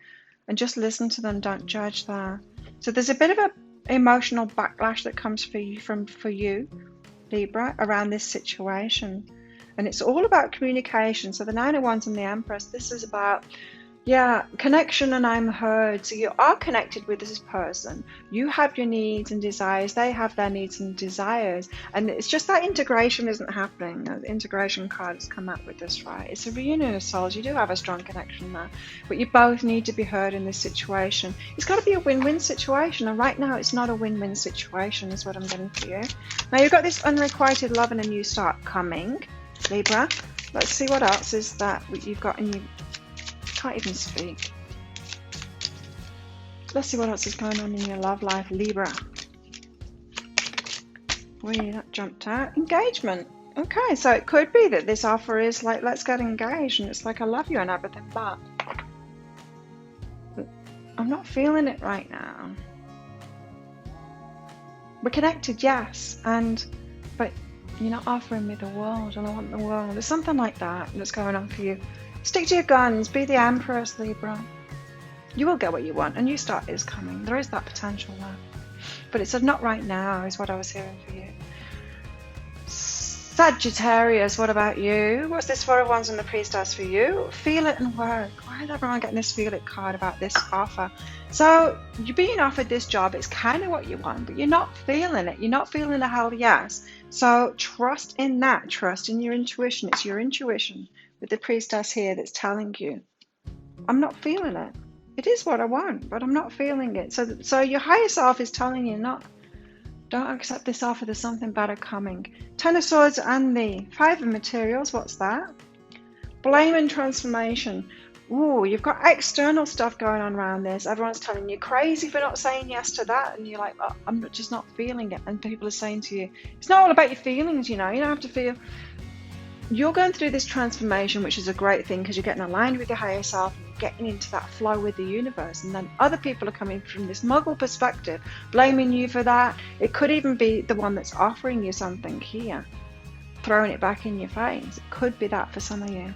And just listen to them. Don't judge there. So there's a bit of an emotional backlash that comes for you, Libra, around this situation. And it's all about communication. So the 9 of Wands and the Empress, this is about Yeah, connection and I'm heard. So you are connected with this person. You have your needs and desires. They have their needs and desires. And it's just that integration isn't happening. The integration card has come out with this, right? It's a reunion of souls. You do have a strong connection there. But you both need to be heard in this situation. It's got to be a win-win situation. And right now it's not a win-win situation is what I'm getting for you. Now you've got this unrequited love and a new start coming, Libra. Let's see what else is that you've got in you. Can't even speak. Let's see what else is going on in your love life, Libra. Wait, that jumped out. Engagement. Okay, so it could be that this offer is like, let's get engaged, and it's like, I love you and everything, but I'm not feeling it right now. We're connected, yes, but you're not offering me the world, and I want the world. There's something like that that's going on for you. Stick to your guns. Be the Empress, Libra. You will get what you want. A new start is coming. There is that potential there. But it said not right now is what I was hearing for you. Sagittarius, what about you? What's this Four of Wands and the Priestess for you? Feel it and work. Why is everyone getting this feel it card about this offer? So you're being offered this job. It's kind of what you want, but you're not feeling it. You're not feeling the hell yes. So trust in that. Trust in your intuition. It's your intuition with the Priestess here that's telling you, I'm not feeling it. It is what I want, but I'm not feeling it. So your higher self is telling you, don't accept this offer. There's something better coming. Ten of Swords and the Five of Materials. What's that? Blame and transformation. Ooh, you've got external stuff going on around this. Everyone's telling you crazy for not saying yes to that, and you're like, oh, I'm just not feeling it. And people are saying to you, it's not all about your feelings, you know. You don't have to feel. You're going through this transformation, which is a great thing because you're getting aligned with your higher self and you're getting into that flow with the universe. And then other people are coming from this muggle perspective, blaming you for that. It could even be the one that's offering you something here, throwing it back in your face. It could be that for some of you.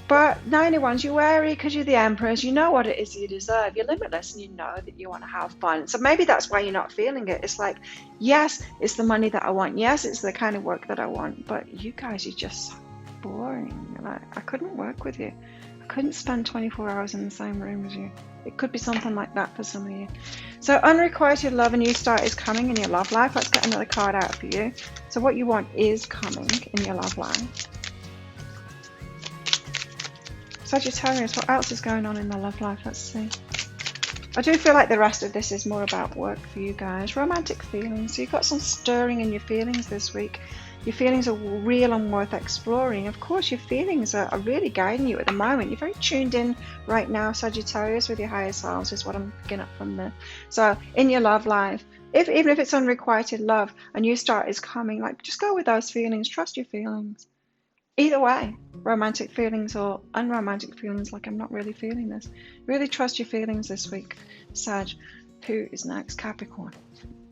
But 91, you're wary because you're the Empress. You know what it is you deserve. You're limitless and you know that you want to have fun. So maybe that's why you're not feeling it. It's like, yes, it's the money that I want. Yes, it's the kind of work that I want. But you guys are just so boring. Like, I couldn't work with you. I couldn't spend 24 hours in the same room as you. It could be something like that for some of you. So unrequited love, a new start is coming in your love life. Let's get another card out for you. So what you want is coming in your love life. Sagittarius, what else is going on in the love life? Let's see. I do feel like the rest of this is more about work for you guys. Romantic feelings. So you've got some stirring in your feelings this week. Your feelings are real and worth exploring. Of course, your feelings are really guiding you at the moment. You're very tuned in right now, Sagittarius, with your higher selves is what I'm picking up from there. So in your love life, even if it's unrequited love, a new start is coming. Like, just go with those feelings. Trust your feelings. Either way, romantic feelings or unromantic feelings, like I'm not really feeling this. Really trust your feelings this week, Sag. Who is next? Capricorn.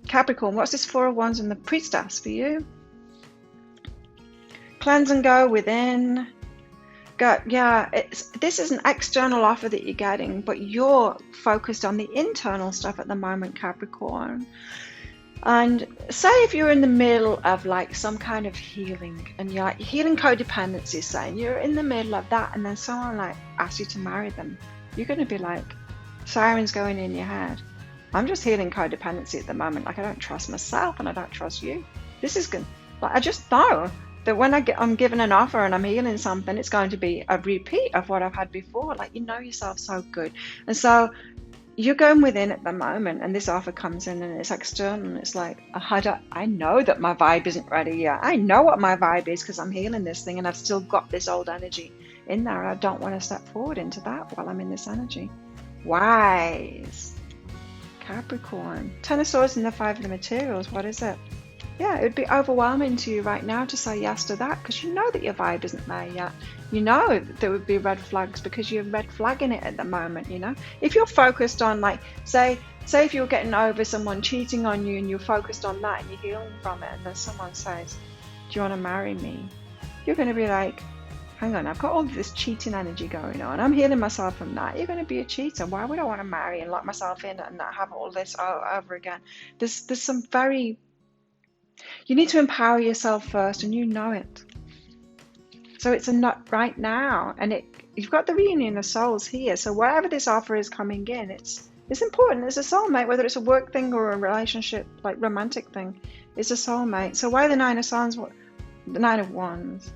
Capricorn, what's this Four of Wands and the Priestess for you? Cleanse and go within. This is an external offer that you're getting, but you're focused on the internal stuff at the moment, Capricorn. And say if you're in the middle of like some kind of healing and you're like healing codependency, saying you're in the middle of that and then someone like asks you to marry them, you're going to be like, sirens going in your head. I'm just healing codependency at the moment. Like, I don't trust myself and I don't trust you. This is good. Like, I just know that when I'm given an offer and I'm healing something, it's going to be a repeat of what I've had before. Like, you know yourself so good. And so you're going within at the moment, and this offer comes in and it's external, and it's like, I know that my vibe isn't ready yet. I know what my vibe is because I'm healing this thing and I've still got this old energy in there. I don't want to step forward into that while I'm in this energy. Wise. Capricorn. Ten of Swords and the Five of the Materials. What is it? Yeah, it would be overwhelming to you right now to say yes to that because you know that your vibe isn't there yet. You know there would be red flags because you're red flagging it at the moment, you know. If you're focused on, like, say if you're getting over someone cheating on you and you're focused on that and you're healing from it, and then someone says, do you want to marry me? You're going to be like, hang on, I've got all this cheating energy going on. I'm healing myself from that. You're going to be a cheater. Why would I want to marry and lock myself in and not have all this over again? There's some very... You need to empower yourself first, and you know it. So it's a not right now, and you've got the reunion of souls here. So wherever this offer is coming in, it's important. It's a soulmate, whether it's a work thing or a relationship, like romantic thing. It's a soulmate. So why the Nine of Swords? The Nine of Wands,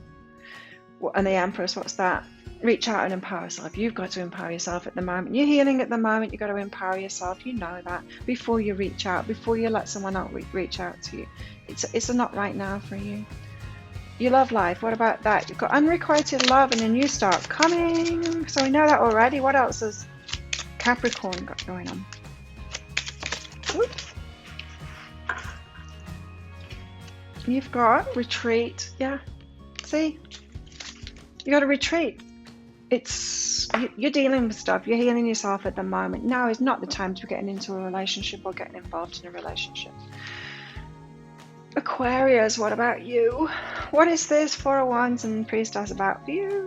and the Empress. What's that? Reach out and empower yourself. You've got to empower yourself at the moment. You're healing at the moment. You've got to empower yourself. You know that before you reach out, before you let someone else reach out to you. It's a not right now for you. Your love life, what about that? You've got unrequited love and a new start coming. So we know that already. What else has Capricorn got going on? Oops. You've got retreat. Yeah. See? You got to retreat. You're dealing with stuff. You're healing yourself at the moment. Now is not the time to be getting into a relationship or getting involved in a relationship. Aquarius, what about you? What is this Four of Wands and Priestess about for you?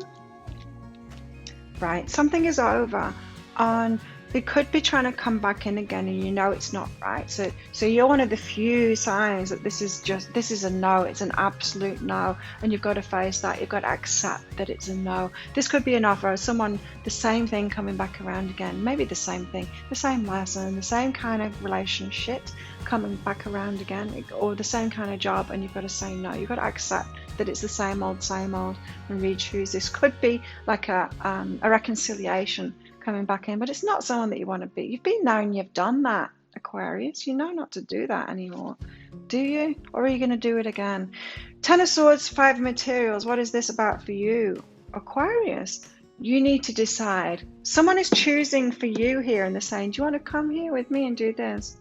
Right, something is over. It could be trying to come back in again, and you know it's not right. So you're one of the few signs that this is a no. It's an absolute no, and you've got to face that. You've got to accept that it's a no. This could be an offer of someone, the same thing coming back around again. Maybe the same thing, the same lesson, the same kind of relationship coming back around again, or the same kind of job, and you've got to say no. You've got to accept that it's the same old, and re-choose. This could be like a reconciliation coming back in, but it's not someone that you want to be. You've been there and you've done that, Aquarius. You know not to do that anymore, do you? Or are you going to do it again? Ten of Swords, Five of Materials. What is this about for you, Aquarius? You need to decide. Someone is choosing for you here, and they're saying, do you want to come here with me and do this?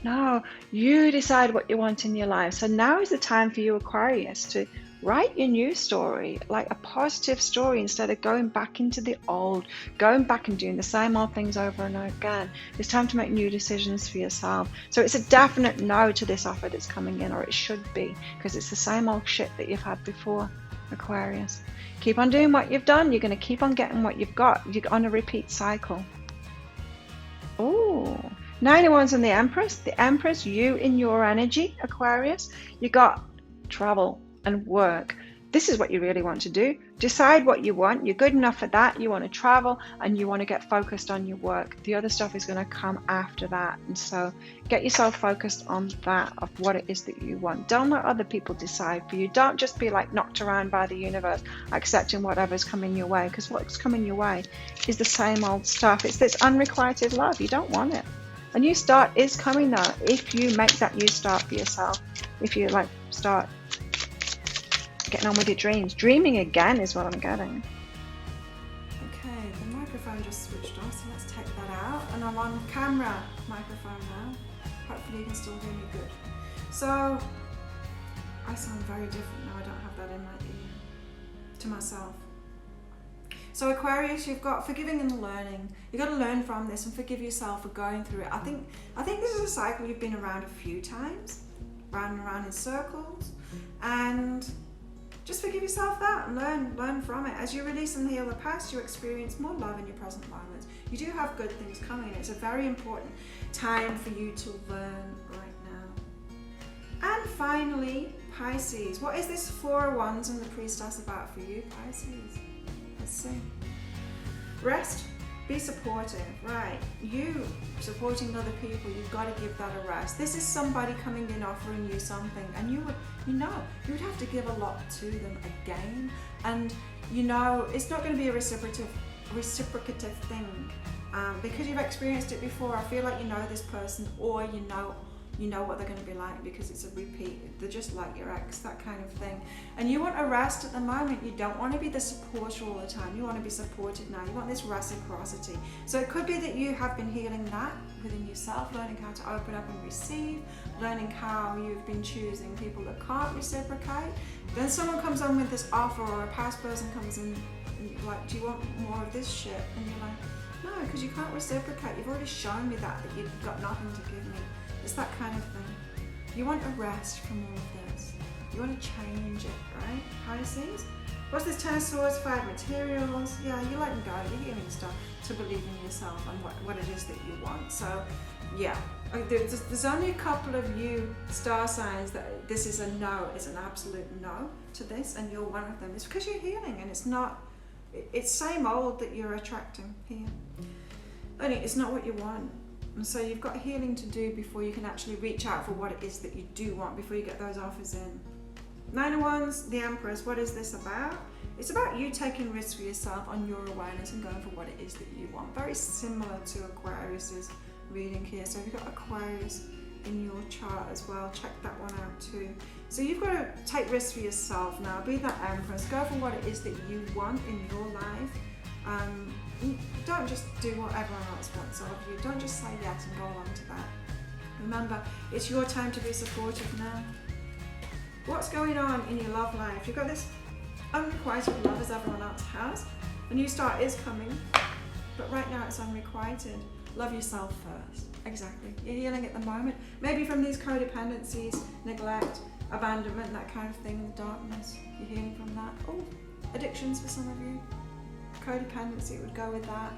No, you decide what you want in your life. So now is the time for you, Aquarius, to write your new story, like a positive story, instead of going back into the old, going back and doing the same old things over and over again. It's time to make new decisions for yourself. So it's a definite no to this offer that's coming in, or it should be, because it's the same old shit that you've had before, Aquarius. Keep on doing what you've done. You're going to keep on getting what you've got. You're on a repeat cycle. Oh, Nine of Wands and the Empress. The Empress, you in your energy, Aquarius. You got travel and work. This is what you really want to do. Decide what you want. You're good enough for that. You want to travel and you want to get focused on your work. The other stuff is going to come after that. And so get yourself focused on that, of what it is that you want. Don't let other people decide for you. Don't just be like knocked around by the universe, accepting whatever's coming your way, because what's coming your way is the same old stuff. It's this unrequited love. You don't want it. A new start is coming though, if you make that new start for yourself. If you start getting on with your dreams. Dreaming again is what I'm getting. Okay, the microphone just switched off, so let's take that out. And I'm on camera microphone now. Hopefully you can still hear me good. So, I sound very different now. I don't have that in my ear to myself. So Aquarius, you've got forgiving and learning. You've got to learn from this and forgive yourself for going through it. I think this is a cycle you've been around a few times, round and round in circles, and just forgive yourself that and learn from it. As you release and heal the past, you experience more love in your present moments. You do have good things coming. It's a very important time for you to learn right now. And finally, Pisces. What is this Four of Wands and the Priestess about for you, Pisces? Let's see. Rest. Be supportive, right? You supporting other people, you've got to give that a rest. This is somebody coming in offering you something, and you would have to give a lot to them again. And it's not going to be a reciprocative thing, because you've experienced it before. I feel like you know this person, or you know what they're going to be like, because it's a repeat. They're just like your ex, that kind of thing. And you want a rest at the moment. You don't want to be the supporter all the time. You want to be supported now. You want this reciprocity. So it could be that you have been healing that within yourself, learning how to open up and receive, learning how you've been choosing people that can't reciprocate. Then someone comes on with this offer, or a past person comes in and you're like, do you want more of this shit? And you're like, no, because you can't reciprocate. You've already shown me that you've got nothing to give me. It's that kind of thing. You want a rest from all of this. You want to change it, right? Pisces? What's this Ten of Swords, Five Materials? Yeah, you're letting go, you're healing stuff. to believe in yourself and what it is that you want. So yeah, there's only a couple of you star signs that this is a no, it's an absolute no to this, and you're one of them. It's because you're healing, and it's same old that you're attracting here, only it's not what you want. And so you've got healing to do before you can actually reach out for what it is that you do want, before you get those offers in. 9 of Wands, the Empress, what is this about? It's about you taking risks for yourself on your awareness and going for what it is that you want. Very similar to Aquarius's reading here. So if you've got Aquarius in your chart as well, check that one out too. So you've got to take risks for yourself now. Be that Empress. Go for what it is that you want in your life. Don't just do what everyone else wants of you. Don't just say yes and go along to that. Remember, it's your time to be supportive now. What's going on in your love life? You've got this unrequited love as everyone else has. A new start is coming, but right now it's unrequited. Love yourself first. Exactly. You're healing at the moment. Maybe from these codependencies, neglect, abandonment, that kind of thing, darkness. You're healing from that. Oh, addictions for some of you. Codependency would go with that.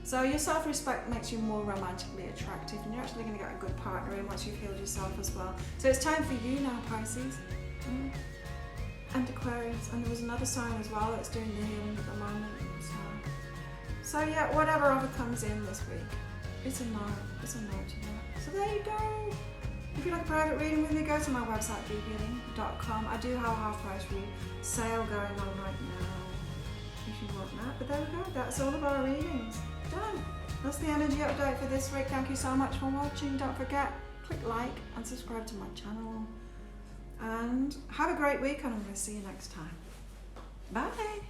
So your self-respect makes you more romantically attractive, and you're actually going to get a good partner in once you've healed yourself as well. So it's time for you now, Pisces. And Aquarius, and there was another sign as well that's doing the healing at the moment. So yeah, whatever offer comes in this week, it's a no to that. So there you go. If you'd like a private reading with me, go to my website, behealing.com. I do have a half price sale going on right now if you want that. But there we go, that's all of our readings. Done. That's the energy update for this week. Thank you so much for watching. Don't forget, click like and subscribe to my channel. And have a great week, and I'm going to see you next time. Bye.